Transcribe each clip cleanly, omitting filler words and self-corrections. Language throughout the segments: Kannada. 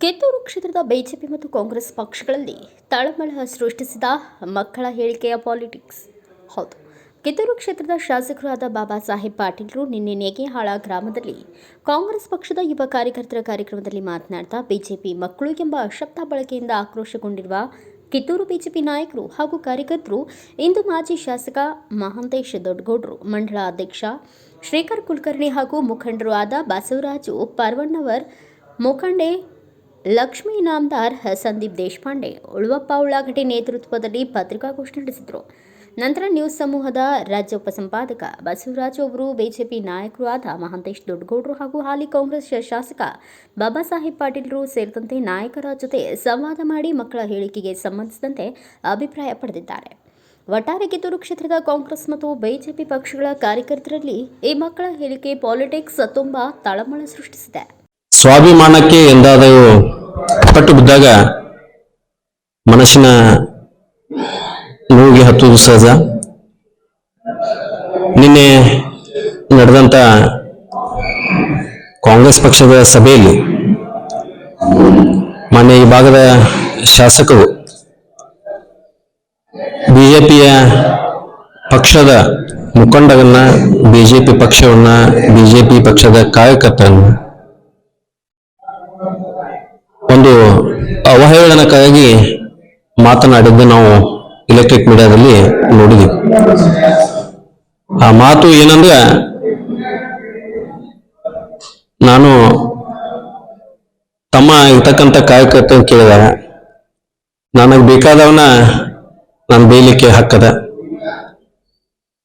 ಕಿತ್ತೂರು ಕ್ಷೇತ್ರದ ಬಿಜೆಪಿ ಮತ್ತು ಕಾಂಗ್ರೆಸ್ ಪಕ್ಷಗಳಲ್ಲಿ ತಳಮಳ ಸೃಷ್ಟಿಸಿದ ಮಕ್ಕಳ ಹೇಳಿಕೆಯ ಪಾಲಿಟಿಕ್ಸ್. ಹೌದು, ಕಿತ್ತೂರು ಕ್ಷೇತ್ರದ ಶಾಸಕರಾದ ಬಾಬಾ ಸಾಹೇಬ್ ಪಾಟೀಲರು ನಿನ್ನೆ ನೇಗಿಹಾಳ ಗ್ರಾಮದಲ್ಲಿ ಕಾಂಗ್ರೆಸ್ ಪಕ್ಷದ ಯುವ ಕಾರ್ಯಕರ್ತರ ಕಾರ್ಯಕ್ರಮದಲ್ಲಿ ಮಾತನಾಡ್ತಾ ಬಿಜೆಪಿ ಮಕ್ಕಳು ಎಂಬ ಶಬ್ದ ಬಳಕೆಯಿಂದ ಆಕ್ರೋಶಗೊಂಡಿರುವ ಕಿತ್ತೂರು ಬಿಜೆಪಿ ನಾಯಕರು ಹಾಗೂ ಕಾರ್ಯಕರ್ತರು ಇಂದು ಮಾಜಿ ಶಾಸಕ ಮಹಾಂತೇಶ್ ದೊಡ್ಡಗೌಡರು, ಮಂಡಳ ಅಧ್ಯಕ್ಷ ಶ್ರೀಕರ್ ಕುಲಕರ್ಣಿ ಹಾಗೂ ಮುಖಂಡರು ಆದ ಬಸವರಾಜು ಪರ್ವಣ್ಣವರ್, ಮುಖಂಡೆ ಲಕ್ಷ್ಮೀ ನಾಮದಾರ್, ಸಂದೀಪ್ ದೇಶಪಾಂಡೆ, ಉಳುವಪ್ಪ ಉಳ್ಳಾಗಡ್ಡಿ ನೇತೃತ್ವದಲ್ಲಿ ಪತ್ರಿಕಾಗೋಷ್ಠಿ ನಡೆಸಿದರು. ನಂತರ ನ್ಯೂಸ್ ಸಮೂಹದ ರಾಜ್ಯ ಉಪಸಂಪಾದಕ ಬಸವರಾಜು ಅವರು ಬಿಜೆಪಿ ನಾಯಕರು ಆದ ಮಹಾಂತೇಶ್ ದೊಡ್ಡಗೌಡರು ಹಾಗೂ ಹಾಲಿ ಕಾಂಗ್ರೆಸ್ ಶಾಸಕ ಬಾಬಾ ಸಾಹೇಬ್ ಪಾಟೀಲರು ಸೇರಿದಂತೆ ನಾಯಕರ ಜೊತೆ ಸಂವಾದ ಮಾಡಿ ಮಕ್ಕಳ ಹೇಳಿಕೆಗೆ ಸಂಬಂಧಿಸಿದಂತೆ ಅಭಿಪ್ರಾಯ ಪಡೆದಿದ್ದಾರೆ. ಒಟ್ಟಾರೆ ಕಿತ್ತೂರು ಕ್ಷೇತ್ರದ ಕಾಂಗ್ರೆಸ್ ಮತ್ತು ಬಿಜೆಪಿ ಪಕ್ಷಗಳ ಕಾರ್ಯಕರ್ತರಲ್ಲಿ ಈ ಮಕ್ಕಳ ಹೇಳಿಕೆ ಪಾಲಿಟಿಕ್ಸ್ ತುಂಬಾ ತಳಮಳ ಸೃಷ್ಟಿಸಿದೆ. ಸ್ವಾಭಿಮಾನಕ್ಕೆ ಎಂದಾದರೂ ಪಟ್ಟು ಬಿದ್ದಾಗ ಮನಸ್ಸಿನ ನೋವಿಗೆ ಹತ್ತುವುದು ಸಹಜ. ನಿನ್ನೆ ನಡೆದಂತ ಕಾಂಗ್ರೆಸ್ ಪಕ್ಷದ ಸಭೆಯಲ್ಲಿ ಮಾನ್ಯ ಈ ಭಾಗದ ಶಾಸಕರು ಬಿಜೆಪಿಯ ಪಕ್ಷದ ಮುಖಂಡರನ್ನ, ಬಿಜೆಪಿ ಪಕ್ಷವನ್ನ, ಬಿಜೆಪಿ ಪಕ್ಷದ ಕಾರ್ಯಕರ್ತರನ್ನ ಒಂದು ಅವಹೇಳನಕಾರಿ ಮಾತನಾಡಿದ್ದು ನಾವು ಎಲೆಕ್ಟ್ರಿಕ್ ಮೀಡಿಯಾದಲ್ಲಿ ನೋಡಿದ್ವಿ. ಆ ಮಾತು ಏನಂದ್ರೆ, ನಾನು ತಮ್ಮ ಇರ್ತಕ್ಕಂಥ ಕಾರ್ಯಕರ್ತ ಕೇಳಿದಾಗ ನನಗೆ ಬೇಕಾದವನ್ನ ನಾನು ಬೇಯಲಿಕ್ಕೆ ಹಕ್ಕದ,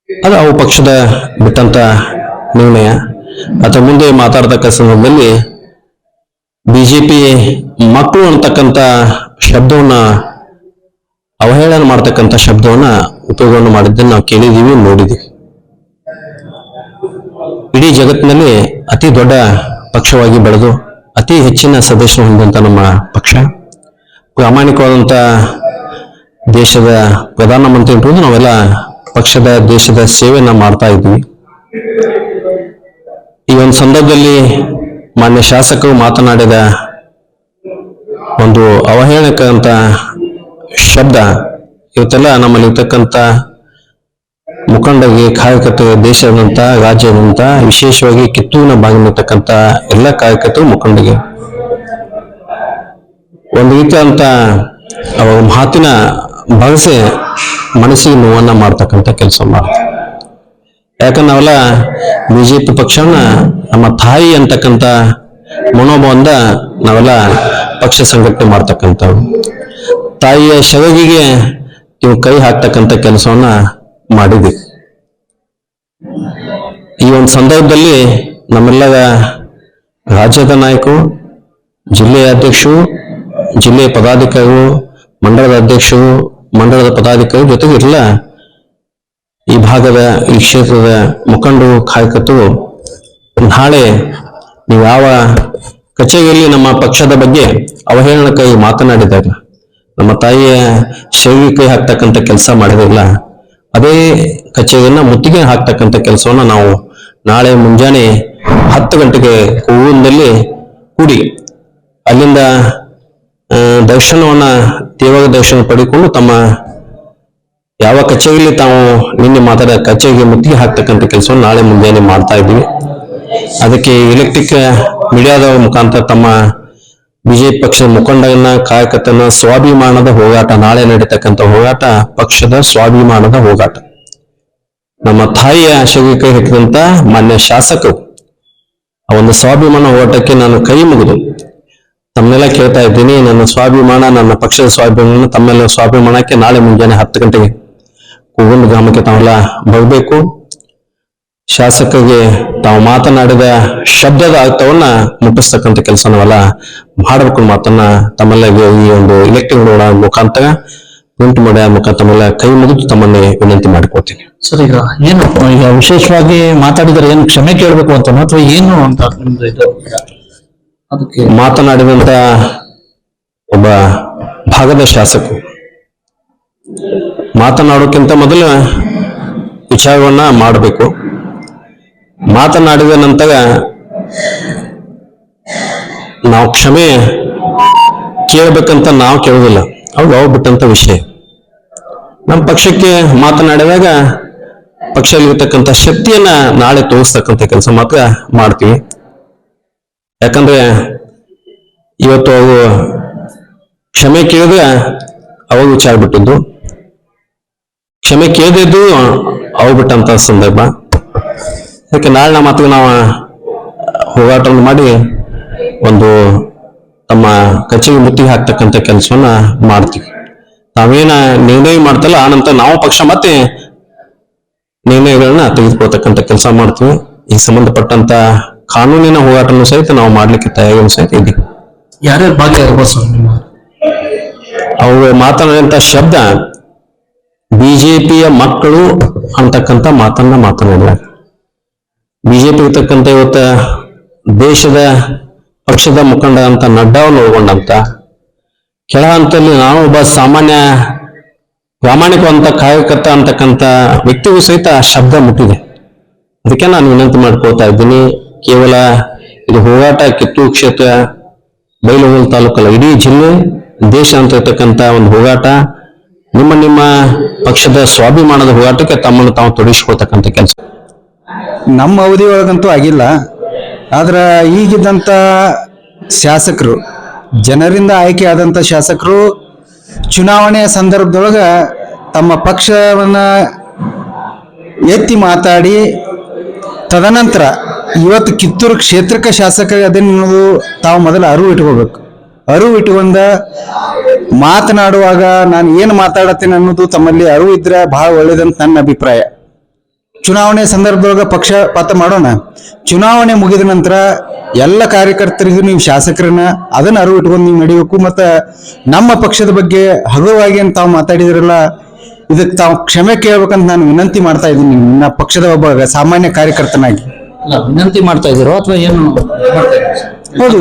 ಅದು ಅವು ಪಕ್ಷದ ಬಿಟ್ಟಂತ ನಿರ್ಣಯ. ಅಥವಾ ಮುಂದೆ ಮಾತಾಡ್ತಕ್ಕ ಸಂದರ್ಭದಲ್ಲಿ ಬಿಜೆಪಿ ಮಕ್ಕಳು ಅಂತಕ್ಕಂಥ ಶಬ್ದವನ್ನ, ಅವಹೇಳನ ಮಾಡ್ತಕ್ಕಂಥ ಶಬ್ದವನ್ನ ಉಪಯೋಗವನ್ನು ಮಾಡಿದ್ದನ್ನು ನಾವು ಕೇಳಿದೀವಿ, ನೋಡಿದೀವಿ. ಇಡೀ ಜಗತ್ತಿನಲ್ಲಿ ಅತಿ ದೊಡ್ಡ ಪಕ್ಷವಾಗಿ ಬೆಳೆದು ಅತಿ ಹೆಚ್ಚಿನ ಸದಸ್ಯರು ಹೊಂದಿದಂತ ನಮ್ಮ ಪಕ್ಷ, ಪ್ರಾಮಾಣಿಕವಾದಂತ ದೇಶದ ಪ್ರಧಾನಮಂತ್ರಿ ಅಂತ ನಾವೆಲ್ಲ ಪಕ್ಷದ ದೇಶದ ಸೇವೆಯನ್ನ ಮಾಡ್ತಾ ಇದ್ವಿ. ಈ ಒಂದು ಸಂದರ್ಭದಲ್ಲಿ ಮಾನ್ಯ ಶಾಸಕರು ಮಾತನಾಡಿದ ಒಂದು ಅವಹೇಳನಕಂತ ಶಬ್ದ ಇವತ್ತೆಲ್ಲ ನಮ್ಮಲ್ಲಿ ಇರ್ತಕ್ಕಂಥ ಮುಖಂಡರಿಗೆ, ಕಾರ್ಯಕರ್ತರು, ದೇಶದಂತ, ರಾಜ್ಯದಂತ, ವಿಶೇಷವಾಗಿ ಕಿತ್ತೂರಿನ ಭಾಗದಲ್ಲಿರ್ತಕ್ಕಂಥ ಎಲ್ಲ ಕಾರ್ಯಕರ್ತರು, ಮುಖಂಡರಿಗೆ ಒಂದು ರೀತಿಯಾದಂತ ಅವರ ಮಾತಿನ ಭರವಸೆ ಮನಸ್ಸಿಗೆ ನೋವನ್ನ ಮಾಡ್ತಕ್ಕಂಥ ಕೆಲಸ ಮಾಡ್ತಾರೆ. ಯಾಕಂದ್ರೆ ನಾವೆಲ್ಲ ಬಿಜೆಪಿ ಪಕ್ಷವನ್ನ ನಮ್ಮ ತಾಯಿ ಅಂತಕ್ಕಂಥ ಮನೋಭಾವದಿಂದ ನಾವೆಲ್ಲ ಪಕ್ಷ ಸಂಘಟನೆ ಮಾಡ್ತಕ್ಕಂಥವ್ರು. ತಾಯಿಯ ಶವಗಿಗೆ ಇವು ಕೈ ಹಾಕ್ತಕ್ಕಂಥ ಕೆಲಸವನ್ನ ಮಾಡಿದ್ವಿ. ಈ ಒಂದು ಸಂದರ್ಭದಲ್ಲಿ ನಮ್ಮೆಲ್ಲರ ರಾಜ್ಯದ ನಾಯಕರು, ಜಿಲ್ಲೆಯ ಅಧ್ಯಕ್ಷರು, ಜಿಲ್ಲೆಯ ಪದಾಧಿಕಾರಿಗಳು, ಮಂಡಲದ ಅಧ್ಯಕ್ಷರು, ಮಂಡಲದ ಪದಾಧಿಕಾರಿ ಜೊತೆಗೆ ಇರಲ್ಲ ಈ ಭಾಗದ, ಈ ಕ್ಷೇತ್ರದ ಮುಖಂಡರು, ಕಾರ್ಯಕರ್ತರು, ನಾಳೆ ನೀವು ಯಾವ ಕಚೇರಿಯಲ್ಲಿ ನಮ್ಮ ಪಕ್ಷದ ಬಗ್ಗೆ ಅವಹೇಳನಕಾರಿ ಮಾತನಾಡಿದಾಗ, ನಮ್ಮ ತಾಯಿಯ ಶೈಲಿ ಕೈ ಹಾಕ್ತಕ್ಕಂಥ ಕೆಲಸ ಮಾಡಿದಿಲ್ಲ, ಅದೇ ಕಚೇರಿಯನ್ನ ಮುತ್ತಿಗೆ ಹಾಕ್ತಕ್ಕಂಥ ಕೆಲಸವನ್ನ ನಾವು ನಾಳೆ ಮುಂಜಾನೆ 10 ಗಂಟೆಗೆ ಕೂಗುಂದಲ್ಲಿ ಕೂಡಿ ಅಲ್ಲಿಂದ ದರ್ಶನವನ್ನ, ದೇವರ ದರ್ಶನ ಪಡೆದುಕೊಂಡು ತಮ್ಮ ಯಾವ ಕಚೇರಿಯಲ್ಲಿ ತಾವು ನಿನ್ನೆ ಮಾತಾಡ ಕಚೇರಿಗೆ ಮುತ್ತಿಗೆ ಹಾಕ್ತಕ್ಕಂಥ ಕೆಲಸವನ್ನು ನಾಳೆ ಮುಂಜಾನೆ ಮಾಡ್ತಾ ಇದ್ವಿ. ಅದಕ್ಕೆ ಎಲೆಕ್ಟ್ರಿಕ್ ಮೀಡಿಯಾದ ಮುಖಾಂತರ ತಮ್ಮ ಬಿಜೆಪಿ ಪಕ್ಷದ ಮುಖಂಡರನ್ನ, ಕಾರ್ಯಕರ್ತನ ಸ್ವಾಭಿಮಾನದ ಹೋರಾಟ, ನಾಳೆ ನಡೀತಕ್ಕಂಥ ಹೋರಾಟ ಪಕ್ಷದ ಸ್ವಾಭಿಮಾನದ ಹೋರಾಟ. ನಮ್ಮ ತಾಯಿಯ ಆಶೆಗೆ ಕೈ ಹಾಕಿದಂತ ಮಾನ್ಯ ಶಾಸಕರು ಆ ಒಂದು ಸ್ವಾಭಿಮಾನ ಹೋರಾಟಕ್ಕೆ ನಾನು ಕೈ ಮುಗಿದು ತಮ್ಮೆಲ್ಲ ಕೇಳ್ತಾ ಇದ್ದೀನಿ. ನನ್ನ ಸ್ವಾಭಿಮಾನ, ನನ್ನ ಪಕ್ಷದ ಸ್ವಾಭಿಮಾನ, ತಮ್ಮೆಲ್ಲ ಸ್ವಾಭಿಮಾನಕ್ಕೆ ನಾಳೆ ಮುಂಜಾನೆ 10 ಗಂಟೆಗೆ ಕೂಗುಂದ ಗ್ರಾಮಕ್ಕೆ ತಾವೆಲ್ಲ ಬರಬೇಕು. ಶಾಸಕರಿಗೆ ತಾವು ಮಾತನಾಡಿದ ಶಬ್ದದ ಅರ್ಥವನ್ನ ಮುಟ್ಟಿಸ್ತಕ್ಕಂಥ ಕೆಲಸ ನಾವೆಲ್ಲ ಮಾಡಬೇಕು ಮಾತನ್ನ ತಮ್ಮೆಲ್ಲ ಈ ಒಂದು ಎಲೆಕ್ಟ್ರಿಕ್ ಮುಖಾಂತರ, ಪ್ರಿಂಟ್ ಮೀಡಿಯಾ ಮುಖಾಂತರ ತಮ್ಮೆಲ್ಲ ಕೈ ಮುಗಿದು ತಮ್ಮನ್ನೇ ವಿನಂತಿ ಮಾಡಿಕೊಡ್ತೀನಿ. ಸರ್, ಈಗ ವಿಶೇಷವಾಗಿ ಮಾತಾಡಿದರೆ ಏನು ಕ್ಷಮೆ ಕೇಳಬೇಕು ಅಂತ ಅಥವಾ ಏನು ಅಂತ ಅದಕ್ಕೆ ಮಾತನಾಡಿದಂತ ಒಬ್ಬ ಭಾಗದ ಶಾಸಕರು ಮಾತನಾಡೋಕ್ಕಿಂತ ಮೊದಲು ವಿಚಾರವನ್ನ ಮಾಡಬೇಕು. ಮಾತನಾಡಿದ ನಂತರ ನಾವು ಕ್ಷಮೆ ಕೇಳಬೇಕಂತ ನಾವು ಕೇಳುವುದಿಲ್ಲ, ಅವ್ರು ಬಿಟ್ಟಂತ ವಿಷಯ. ನಮ್ಮ ಪಕ್ಷಕ್ಕೆ ಮಾತನಾಡಿದಾಗ ಪಕ್ಷದಲ್ಲಿರ್ತಕ್ಕಂಥ ಶಕ್ತಿಯನ್ನ ನಾಳೆ ತೋರಿಸ್ತಕ್ಕಂಥ ಕೆಲಸ ಮಾತ್ರ ಮಾಡ್ತೀವಿ. ಯಾಕಂದ್ರೆ ಇವತ್ತು ಅವು ಕ್ಷಮೆ ಕೇಳಿದ್ರೆ ಅವಾಗ ವಿಚಾರ ಬಿಟ್ಟಿದ್ದು, ಕ್ಷಮೆ ಕೇಳದಿದ್ದು ಅವು ಬಿಟ್ಟಂತ ಸಂದರ್ಭ. ಅದಕ್ಕೆ ನಾಳೆ ನಮ್ಮ ಮಾತಿಗೆ ನಾವು ಹೋರಾಟವನ್ನು ಮಾಡಿ ಒಂದು ತಮ್ಮ ಕಚೇರಿ ಮುತ್ತಿಗೆ ಹಾಕ್ತಕ್ಕಂಥ ಕೆಲಸವನ್ನ ಮಾಡ್ತೀವಿ. ನಾವೇನ ನಿರ್ಣಯ ಮಾಡ್ತಲ್ಲ ಆ ನಂತರ ನಾವು ಪಕ್ಷ ಮತ್ತೆ ನಿರ್ಣಯಗಳನ್ನ ತೆಗೆದುಕೊಳ್ತಕ್ಕಂಥ ಕೆಲಸ ಮಾಡ್ತೀವಿ. ಈ ಸಂಬಂಧಪಟ್ಟಂತ ಕಾನೂನಿನ ಹೋರಾಟವನ್ನು ಸಹಿತ ನಾವು ಮಾಡ್ಲಿಕ್ಕೆ ತಯಾರಿ ಸಹಿತ ಇದ್ದೀವಿ. ಯಾರ್ಯಾರು ಭಾಗಿಯಾಗಬಹುದು ಸರ್ ನಿಮ್ಮ? ಅವರು ಮಾತನಾಡಿದಂತ ಶಬ್ದ ಬಿಜೆಪಿಯ ಮಕ್ಕಳು ಅಂತಕ್ಕಂಥ ಮಾತನ್ನ ಮಾತನಾಡಿದ. ಬಿಜೆಪಿ ಇರ್ತಕ್ಕಂಥ ಇವತ್ತ ದೇಶದ ಪಕ್ಷದ ಮುಖಂಡ ಅಂತ ನಡ್ಡಾವನ್ನು ಒಳಗೊಂಡಂತ ಕೆಳ ಹಂತದಲ್ಲಿ ನಾನು ಒಬ್ಬ ಸಾಮಾನ್ಯ ಪ್ರಾಮಾಣಿಕವಂತ ಕಾರ್ಯಕರ್ತ ಅಂತಕ್ಕಂಥ ವ್ಯಕ್ತಿಗೂ ಸಹಿತ ಆ ಶಬ್ದ ಮುಟ್ಟಿದೆ. ಅದಕ್ಕೆ ನಾನು ವಿನಂತಿ ಮಾಡ್ಕೊಳ್ತಾ ಇದ್ದೀನಿ, ಕೇವಲ ಇದು ಹೋರಾಟ ಕಿತ್ತೂರು ಕ್ಷೇತ್ರ ಬೈಲಹೊಂಗಲ ತಾಲೂಕಲ್ಲ, ಇಡೀ ಜಿಲ್ಲೆ ದೇಶ ಅಂತ ಇರ್ತಕ್ಕಂಥ ಒಂದು ಹೋರಾಟ. ನಿಮ್ಮ ಪಕ್ಷದ ಸ್ವಾಭಿಮಾನದ ಹೋರಾಟಕ್ಕೆ ತಮ್ಮನ್ನು ತಾವು ತೊಡಗಿಸ್ಕೊಳ್ತಕ್ಕಂಥ ಕೆಲಸ ನಮ್ಮ ಅವಧಿ ಒಳಗಂತೂ ಆಗಿಲ್ಲ. ಆದ್ರೆ ಈಗಿದ್ದಂಥ ಶಾಸಕರು, ಜನರಿಂದ ಆಯ್ಕೆ ಆದಂಥ ಶಾಸಕರು ಚುನಾವಣೆಯ ಸಂದರ್ಭದೊಳಗೆ ತಮ್ಮ ಪಕ್ಷವನ್ನ ಎತ್ತಿ ಮಾತಾಡಿ ತದನಂತರ ಇವತ್ತು ಕಿತ್ತೂರು ಕ್ಷೇತ್ರಕ್ಕೆ ಶಾಸಕ ಅದನ್ನೋದು ತಾವು ಮೊದಲು ಅರಿವು ಇಟ್ಕೋಬೇಕು. ಅರಿವು ಇಟ್ಕೊಂಡ ಮಾತನಾಡುವಾಗ ನಾನು ಏನು ಮಾತಾಡತ್ತೇನೆ ಅನ್ನೋದು ತಮ್ಮಲ್ಲಿ ಅರಿವು ಇದ್ರೆ ಬಹಳ ಒಳ್ಳೇದಂತ ನನ್ನ ಅಭಿಪ್ರಾಯ. ಚುನಾವಣೆ ಸಂದರ್ಭದೊಳಗೆ ಪಕ್ಷಪಾತ ಮಾಡೋಣ. ಚುನಾವಣೆ ಮುಗಿದ ನಂತರ ಎಲ್ಲ ಕಾರ್ಯಕರ್ತರಿಗೂ ನೀವು ಶಾಸಕರನ್ನ ಅದನ್ನ ಅರಿವು ಇಟ್ಕೊಂಡು ನೀವು ನಡಿಬೇಕು. ಮತ್ತು ನಮ್ಮ ಪಕ್ಷದ ಬಗ್ಗೆ ಹಗುರವಾಗಿ ಅಂತ ತಾವು ಮಾತಾಡಿದ್ರಲ್ಲ, ಇದಕ್ಕೆ ತಾವು ಕ್ಷಮೆ ಕೇಳ್ಬೇಕಂತ ನಾನು ವಿನಂತಿ ಮಾಡ್ತಾ ಇದ್ದೀನಿ. ನನ್ನ ಪಕ್ಷದ ಒಬ್ಬ ಸಾಮಾನ್ಯ ಕಾರ್ಯಕರ್ತನಾಗಿ ವಿನಂತಿ ಮಾಡ್ತಾ ಇದ್ದೀರೋ ಅಥವಾ ಏನು? ಹೌದು,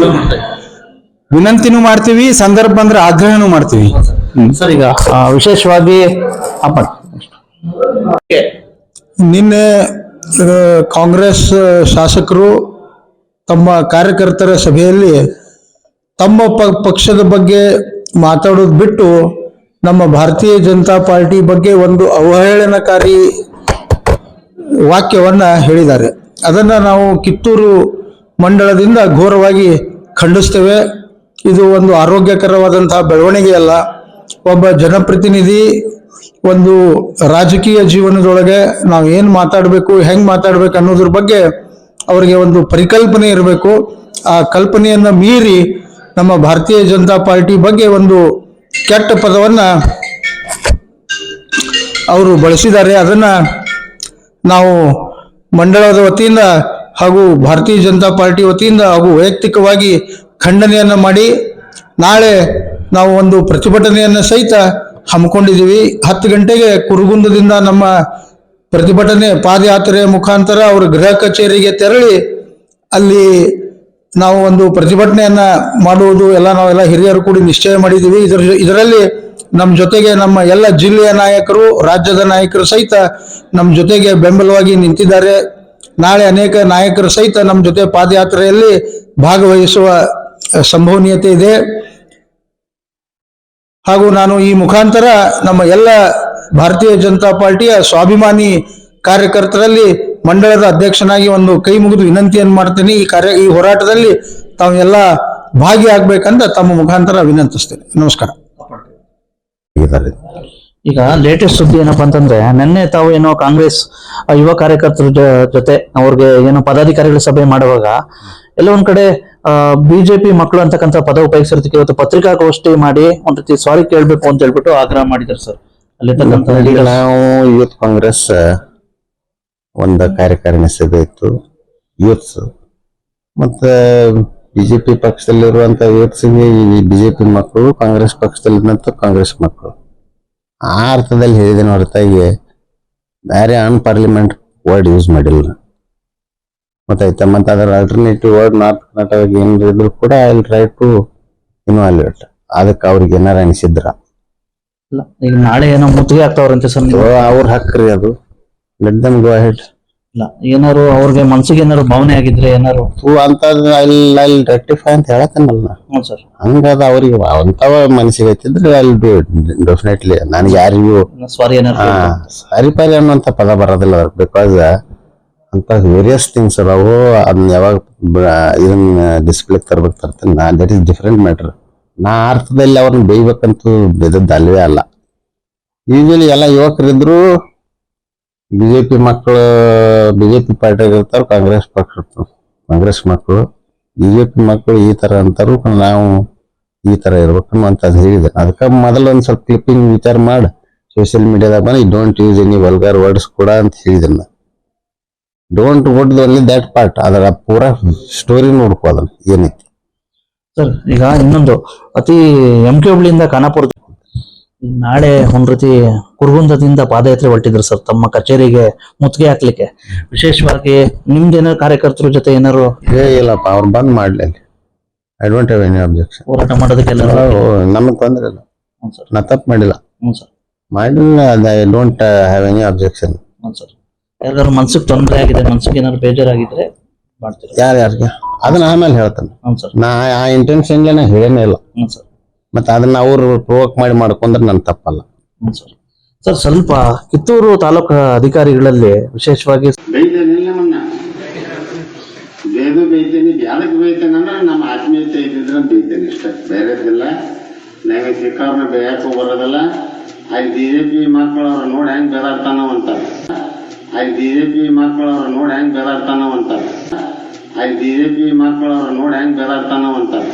ವಿನಂತಿನೂ ಮಾಡ್ತೀವಿ, ಸಂದರ್ಭ ಬಂದ್ರೆ ಆಗ್ರಹನೂ ಮಾಡ್ತೀವಿ. ಸರ್, ಈಗ ವಿಶೇಷವಾಗಿ ನಿನ್ನೆ ಕಾಂಗ್ರೆಸ್ ಶಾಸಕರು ತಮ್ಮ ಕಾರ್ಯಕರ್ತರ ಸಭೆಯಲ್ಲಿ ತಮ್ಮ ಪಕ್ಷದ ಬಗ್ಗೆ ಮಾತಾಡೋದು ಬಿಟ್ಟು ನಮ್ಮ ಭಾರತೀಯ ಜನತಾ ಪಾರ್ಟಿ ಬಗ್ಗೆ ಒಂದು ಅವಹೇಳನಕಾರಿ ವಾಕ್ಯವನ್ನ ಹೇಳಿದ್ದಾರೆ. ಅದನ್ನ ನಾವು ಕಿತ್ತೂರು ಮಂಡಲದಿಂದ ಘೋರವಾಗಿ ಖಂಡಿಸ್ತೇವೆ. ಇದು ಒಂದು ಆರೋಗ್ಯಕರವಾದಂತಹ ಬೆಳವಣಿಗೆ ಅಲ್ಲ. ಒಬ್ಬ ಜನಪ್ರತಿನಿಧಿ ಒಂದು ರಾಜಕೀಯ ಜೀವನದೊಳಗೆ ನಾವು ಏನು ಮಾತಾಡಬೇಕು, ಹೆಂಗೆ ಮಾತಾಡ್ಬೇಕು ಅನ್ನೋದ್ರ ಬಗ್ಗೆ ಅವರಿಗೆ ಒಂದು ಪರಿಕಲ್ಪನೆ ಇರಬೇಕು. ಆ ಕಲ್ಪನೆಯನ್ನು ಮೀರಿ ನಮ್ಮ ಭಾರತೀಯ ಜನತಾ ಪಾರ್ಟಿ ಬಗ್ಗೆ ಒಂದು ಕೆಟ್ಟ ಪದವನ್ನ ಅವರು ಬಳಸಿದ್ದಾರೆ. ಅದನ್ನ ನಾವು ಮಂಡಳದ ವತಿಯಿಂದ ಹಾಗೂ ಭಾರತೀಯ ಜನತಾ ಪಾರ್ಟಿ ವತಿಯಿಂದ ಹಾಗೂ ವೈಯಕ್ತಿಕವಾಗಿ ಖಂಡನೆಯನ್ನ ಮಾಡಿ ನಾಳೆ ನಾವು ಒಂದು ಪ್ರತಿಭಟನೆಯನ್ನು ಸಹಿತ ಹಮ್ಮಿಕೊಂಡಿದ್ದೀವಿ. 10 ಗಂಟೆಗೆ ಕುರುಗುಂದದಿಂದ ನಮ್ಮ ಪ್ರತಿಭಟನೆ ಪಾದಯಾತ್ರೆಯ ಮುಖಾಂತರ ಅವರ ಗೃಹ ಕಚೇರಿಗೆ ತೆರಳಿ ಅಲ್ಲಿ ನಾವು ಒಂದು ಪ್ರತಿಭಟನೆಯನ್ನ ಮಾಡುವುದು ನಾವೆಲ್ಲ ಹಿರಿಯರು ಕೂಡಿ ನಿಶ್ಚಯ ಮಾಡಿದ್ದೀವಿ. ಇದರಲ್ಲಿ ನಮ್ಮ ಜೊತೆಗೆ ನಮ್ಮ ಎಲ್ಲ ಜಿಲ್ಲೆಯ ನಾಯಕರು, ರಾಜ್ಯದ ನಾಯಕರು ಸಹಿತ ನಮ್ಮ ಜೊತೆಗೆ ಬೆಂಬಲವಾಗಿ ನಿಂತಿದ್ದಾರೆ. ನಾಳೆ ಅನೇಕ ನಾಯಕರು ಸಹಿತ ನಮ್ಮ ಜೊತೆ ಪಾದಯಾತ್ರೆಯಲ್ಲಿ ಭಾಗವಹಿಸುವ ಸಂಭವನೀಯತೆ ಇದೆ. ಹಾಗೂ ನಾನು ಈ ಮುಖಾಂತರ ನಮ್ಮ ಎಲ್ಲ ಭಾರತೀಯ ಜನತಾ ಪಾರ್ಟಿಯ ಸ್ವಾಭಿಮಾನಿ ಕಾರ್ಯಕರ್ತರಲ್ಲಿ ಮಂಡಳದ ಅಧ್ಯಕ್ಷನಾಗಿ ಒಂದು ಕೈ ಮುಗಿದು ವಿನಂತಿಯನ್ನು ಮಾಡ್ತೇನೆ. ಈ ಹೋರಾಟದಲ್ಲಿ ತಾವೆಲ್ಲ ಭಾಗಿಯಾಗಬೇಕಂತ ತಮ್ಮ ಮುಖಾಂತರ ವಿನಂತಿಸ್ತೇನೆ. ನಮಸ್ಕಾರ. ಈಗ ಲೇಟೆಸ್ಟ್ ಸುದ್ದಿ ಏನಪ್ಪಾ ಅಂತಂದ್ರೆ, ನಿನ್ನೆ ತಾವು ಏನೋ ಕಾಂಗ್ರೆಸ್ ಯುವ ಕಾರ್ಯಕರ್ತರ ಜೊತೆ ಅವ್ರಿಗೆ ಏನೋ ಪದಾಧಿಕಾರಿಗಳ ಸಭೆ ಮಾಡುವಾಗ ಎಲ್ಲ ಒಂದ್ ಕಡೆ ಬಿಜೆಪಿ ಮಕ್ಕಳು ಅಂತಕ್ಕಂಥ ಪದ ಉಪಯೋಗಿಸಿರೋದಕ್ಕೆ ಇವತ್ತು ಪತ್ರಿಕಾಗೋಷ್ಠಿ ಮಾಡಿ ಒಂದ್ ರೀತಿ ಸಾರಿ ಕೇಳ್ಬೇಕು ಅಂತ ಹೇಳ್ಬಿಟ್ಟು ಆಗ್ರಹ ಮಾಡಿದ್ದಾರೆ ಸರ್. ಅಲ್ಲಿ ನಾವು ಯೂತ್ ಕಾಂಗ್ರೆಸ್ ಒಂದು ಕಾರ್ಯಕಾರಿಣಿ ಸಭೆ ಇತ್ತು ಯೂತ್ಸ್, ಮತ್ತೆ ಬಿಜೆಪಿ ಪಕ್ಷದಲ್ಲಿರುವಂತ ಯೂತ್ಸ್ಗೆ ಈ ಬಿಜೆಪಿ ಮಕ್ಕಳು, ಕಾಂಗ್ರೆಸ್ ಪಕ್ಷದಲ್ಲಿದ್ದಂತ ಕಾಂಗ್ರೆಸ್ ಮಕ್ಕಳು ಆ ಅರ್ಥದಲ್ಲಿ ಹೇಳಿದ್ದೇನೆ ಹೊರತಾಗಿ ಬೇರೆ ಅನ್ಪಾರ್ಲಿಮೆಂಟ್ ವರ್ಡ್ ಯೂಸ್ ಮಾಡಿಲ್ಲ. ಗೊತ್ತಾಯ್ತಾ? ಮತ್ತೆ ಅದರ ಆಲ್ಟರ್ನೇಟಿವ್ ವರ್ಡ್ ನಾರ್ತ್ ಕರ್ನಾಟಕ ಏನಿದ್ರು ಕೂಡ ಐ ವಿಲ್ ಟ್ರೈ ಟು ಇನ್ವಾಲ್ವೇಟ್. ಅದಕ್ಕೆ ಅವ್ರಿಗೆ ಏನಾರ ಅನಿಸಿದ್ರ ಈಗ ನಾಳೆ ಏನೋ ಮುತ್ತಿಗೆ ಆಗ್ತಾವ್ರಂತೆ ಸರ್. ಅವ್ರ ಹಕ್ಕ್ರಿ ಅದು. Let them go ahead. ಇಲ್ಲ ಏನಾರು ಅವ್ರಿಗೆ ಮನ್ಸಿಗೆ ಏನಾರು ಭಾವನೆ ಆಗಿದ್ರೆ ಏನಾರು. ಅಂತದ್ ಅಲ್ಲಿ ರೆಕ್ಟಿಫೈ ಅಂತ ಹೇಳತ್ತೇನಲ್ಲ ನಾ. ಹ್ಞೂ ಸರ್. ಹಂಗದ ಅವ್ರಿಗೆ ಅಂತವ ಮನಸ್ಸಿಗೆ ಐತಿದ್ರೆ ಅಲ್ಲಿ ಡೆಫಿನೆಟ್ಲಿ ನನ್ಗೆ ಯಾರಿಗೂ ಸಾರಿ ಏನಾರು. ಸಾರಿ ಪಾರಿ ಅನ್ನುವಂತ ಪದ ಬರೋದಿಲ್ಲ ಬಿಕಾಸ್ ಅಂತ ವೇರಿಯಸ್ ಥಿಂಗ್ಸ್ ಅದಾವು. ಅದನ್ನ ಯಾವಾಗ ಇದನ್ನ ಡಿಸ್ಪ್ಲೇ ತರ್ತೀನಿ ನಾ, ದಟ್ ಈಸ್ ಡಿಫ್ರೆಂಟ್ ಮ್ಯಾಟರ್. ನಾ ಅರ್ಥದಲ್ಲಿ ಅವ್ರನ್ನ ಬೇಯ್ಬೇಕಂತೂ ಬೆದದ್ದು ಅಲ್ವೇ ಅಲ್ಲ. ಯೂಶಲಿ ಎಲ್ಲ ಯುವಕರಿದ್ರು ಬಿಜೆಪಿ ಮಕ್ಕಳು ಬಿಜೆಪಿ ಪಾರ್ಟಿಯಾಗ ಇರ್ತಾರ, ಕಾಂಗ್ರೆಸ್ ಮಕ್ಕಳು ಬಿಜೆಪಿ ಮಕ್ಕಳು ಈ ತರ ಅಂತಾರು, ನಾವು ಈ ತರ ಇರ್ಬೇಕು ಅಂತ ಹೇಳಿದೆ. ಅದಕ್ಕೆ ಮೊದಲು ಒಂದ್ ಸ್ವಲ್ಪ ಕ್ಲಿಪ್ಪಿಂಗ್ ವಿಚಾರ ಮಾಡಿ ಸೋಷಿಯಲ್ ಮೀಡಿಯಾದಾಗ ಬಂದು don't use any vulgar words ಕೂಡ ಅಂತ ಹೇಳಿದೆ ನಾ. Don't would only that part, ಅದರ ಪೂರಾ ಸ್ಟೋರಿ ನೋಡ್ಕೋದನ್ನ ಏನೈತಿ. ಸರ್ ಈಗ ಇನ್ನೊಂದು ಅತಿ MK ಹುಬ್ಳಿಯಿಂದ ಖಾನಾಪುರ ನಾಳೆ ಒಂದ್ ರೀತಿ ಕುರುಗುಂದದಿಂದ ಪಾದಯಾತ್ರೆ ಹೊರಟಿದ್ರು ಸರ್ ತಮ್ಮ ಕಚೇರಿಗೆ ಮುತ್ತಿಗೆ ಹಾಕ್ಲಿಕ್ಕೆ. ವಿಶೇಷವಾಗಿ ನಿಮ್ದೇನಾರು ಕಾರ್ಯಕರ್ತರ ಜೊತೆ ಏನಾರು ಇಲ್ಲಪ್ಪ, ಅವ್ರು ಬಂದ್ ಮಾಡ್ಲಿ, I don't have any objection. ಹೋರಾಟ ಮಾಡೋದಕ್ಕೆಲ್ಲ. ನಮಗ್ ತೊಂದ್ರೆ ಇಲ್ಲ, ಹ್ಞೂ ಸರ್. ನಾ ತಪ್ಪು ಮಾಡಿಲ್ಲ, ಹ್ಞೂ ಸರ್. ಮಾಡಿಲ್ಲ. I don't have any objection. ಹ್ಞೂ ಸರ್. ಯಾರಿಗಾರು ಮನ್ಸಿಗೆ ತೊಂದರೆ ಆಗಿದೆ, ಮನ್ಸಿಗೆ ಏನಾದ್ರು ಬೇಜಾರಾಗಿದ್ರೆ ಮಾಡ್ತೀರಾ? ಯಾರ್ಯಾರಿಗೆ ಅದನ್ನ ಆಮೇಲೆ ಹೇಳ್ತಾನೆ. ಹ್ಞೂ ಸರ್. ನಾ ಆ ಇಂಟೆನ್ಷನ್ ನಾ ಹೇಳೇನೇ ಇಲ್ಲ. ಹ್ಞೂ ಸರ್. ಮತ್ತೆ ಅದನ್ನ ಅವ್ರು ಪ್ರೊವೋಕ್ ಮಾಡ್ಕೊಂಡ್ರೆ ನನ್ ತಪ್ಪಲ್ಲ. ಹ್ಞೂ ಸರ್. ಸರ್ ಸ್ವಲ್ಪ ಕಿತ್ತೂರು ತಾಲೂಕು ಅಧಿಕಾರಿಗಳಲ್ಲಿ ವಿಶೇಷವಾಗಿ ಬೈತೇನಿಲ್ಲ ನಮ್ಮನ್ನ ಬೇದು ಬೈತೇನಿ, ಬ್ಯಾದಕ್ ಬೈತೇನೆ ಅಂದ್ರೆ ನಮ್ಮ ಆತ್ಮೀಯತೆ ಇದ್ದಿದ್ರೆ ಬೈತೇನೆ ಇಷ್ಟ, ಬೇರೆದಿಲ್ಲ. ನಂಗೆ ಸಿಕ್ಕಾರ್ನ ಬೇಯಕ್ಕೂ ಬರೋದಿಲ್ಲ. ಅಲ್ಲಿ ಬಿಜೆಪಿ ಮಕ್ಕಳು ಅವ್ರು ನೋಡಿ ಹೆಂಗ್ ಬೇದಾಡ್ತಾನೋ ಅಂತಾರೆ. ಅಲ್ಲಿ ಬಿಜೆಪಿ ಮಕ್ಕಳು ಅವ್ರು ನೋಡಿ ಹೆಂಗ್ ಬೇದಾಡ್ತಾನೋ ಅಂತಾರೆ. ಅಲ್ಲಿ ಬಿಜೆಪಿ ಮಕ್ಕಳು ಅವ್ರು ನೋಡಿ ಹೆಂಗ್ ಬೇದಾಡ್ತಾನೋ ಅಂತಾರೆ.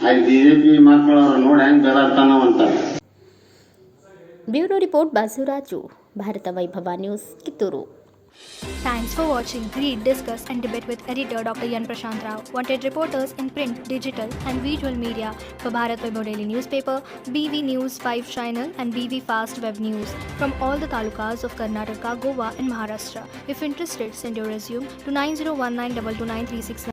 ಅಲ್ಲಿ ಬಿಜೆಪಿ ಮಕ್ಕಳು ಅವ್ರು ನೋಡಿ ಹೆಂಗ್ ಬೇದಾಡ್ತಾನೋ ಅಂತಾರೆ. ಬ್ಯೂರೋ ರಿಪೋರ್ಟ್ ಬಾಸುರಾಜು, ಭಾರತ ವೈಭವ news, Kittur. Thanks for watching. Read, discuss and debate with editor Dr. Yan Prashant Rao. Wanted reporters in print, digital and visual media for Bharat Vaibhav Daily Newspaper, BV News 5 Channel and BV Fast Web News from all the talukas of Karnataka, Goa and Maharashtra. If interested, send your resume to 9019229369.